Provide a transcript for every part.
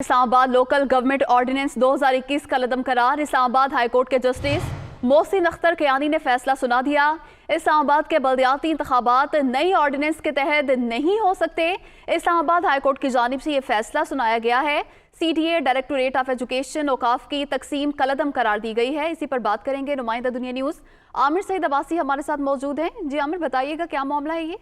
Islamabad local government ordinance 2021 का कलअदम करार। Islamabad high court के जस्टिस मोहसिन अख्तर कियानी ने फैसला सुना दिया। इस्लामाबाद के बल्दियाती इंतखाबात नई ऑर्डिनेंस के तहत नहीं हो सकते। इस्लामाबाद हाईकोर्ट की जानिब से यह फैसला सुनाया गया है। CDA डायरेक्टोरेट ऑफ एजुकेशन औकाफ की तकसीम कलअदम करार दी गई है। इसी पर बात करेंगे। नुमाइंदा दुनिया न्यूज़ आमिर सईद अब्बासी हमारे साथ मौजूद हैं। जी आमिर, बताइएगा क्या मामला है ये?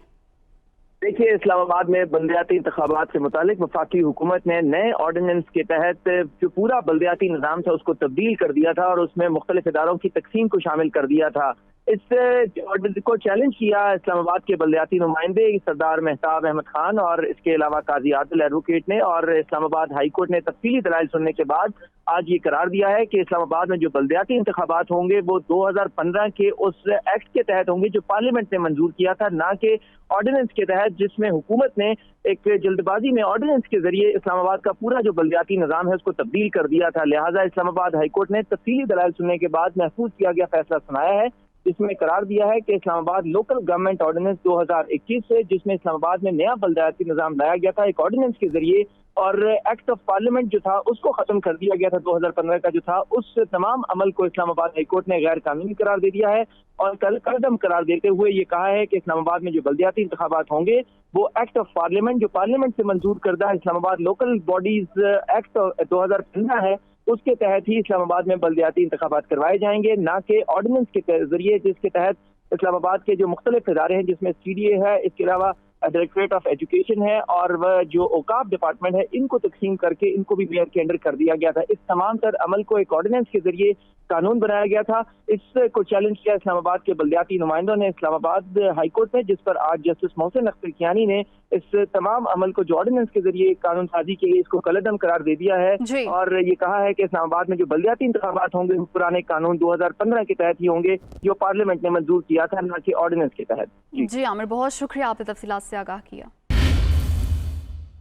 देखिए, इस्लामाबाद में बल्दियाती इंतखाबात से मुतालिक वफाकी हुकूमत ने नए ऑर्डिनेंस के तहत जो पूरा बल्दियाती निज़ाम था उसको तब्दील कर दिया था और उसमें मुख्तलिफ इदारों की तकसीम को शामिल कर दिया था। इस ऑर्डर को चैलेंज किया इस्लामाबाद के बल्दियाती नुमाइंदे सरदार मेहताब अहमद खान और इसके अलावा काजी आदिल एडवोकेट ने, और इस्लामाबाद हाई कोर्ट ने तफसीली दलाइल सुनने के बाद आज ये करार दिया है कि इस्लामाबाद में जो बल्दियाती इंतखाबात होंगे वो 2015 के उस एक्ट के तहत होंगे जो पार्लियामेंट ने मंजूर किया था, ना कि ऑर्डिनेंस के तहत जिसमें हुकूमत ने एक जल्दबाजी में ऑर्डिनेंस के जरिए इस्लामाबाद का पूरा जो बल्दियाती निज़ाम है उसको तब्दील कर दिया था। लिहाजा इस्लामाबाद हाईकोर्ट ने तफसीली दलाइल सुनने के बाद महफूज किया गया फैसला सुनाया है, जिसमें करार दिया है कि इस्लामाबाद लोकल गवर्नमेंट ऑर्डिनेंस 2021 से, जिसमें इस्लामाबाद में नया बल्दियाती निज़ाम लाया गया था एक ऑर्डिनेंस के जरिए, और एक्ट ऑफ पार्लियामेंट जो था उसको खत्म कर दिया गया था 2015 का जो था, उस तमाम अमल को इस्लामाबाद हाईकोर्ट ने गैर कानूनी करार दे दिया है और कल कदम करार देते हुए ये कहा है कि इस्लामाबाद में जो बल्दियाती इंतखाबात होंगे वो एक्ट ऑफ पार्लियामेंट, जो पार्लियामेंट से मंजूर करदा इस्लामाबाद लोकल बॉडीज एक्ट 2015 है, उसके तहत ही इस्लामाबाद में बल्दियाती इंतखाबात करवाए जाएंगे, ना कि ऑर्डिनेंस के जरिए जिसके तहत इस्लामाबाद के जो मुख्तलिफ इदारे हैं जिसमें CDA है, इसके अलावा डायरेक्टोरेट ऑफ एजुकेशन है और वह जो औकाफ डिपार्टमेंट है, इनको तकसीम करके इनको भी मेयर के अंडर कर दिया गया था। इस तमाम तर अमल को एक ऑर्डिनेंस के जरिए कानून बनाया गया था। इसको चैलेंज किया इस्लामाबाद के बल्दियाती नुमाइंदों ने इस्लामाबाद हाईकोर्ट में, जिस पर आज जस्टिस मोहसिन अख्तर कियानी ने इस तमाम अमल को जो ऑर्डिनेंस के जरिए कानून साजी के लिए इसको कलअदम करार दे दिया है और ये कहा है कि इस्लामाबाद में जो बल्दियाती इंतखाबात होंगे पुराने कानून 2015 के तहत ही होंगे जो पार्लियामेंट ने मंजूर किया था, ना कि ऑर्डिनेंस के तहत। जी आमिर, बहुत शुक्रिया, आपने तफसीलात से आगाह किया।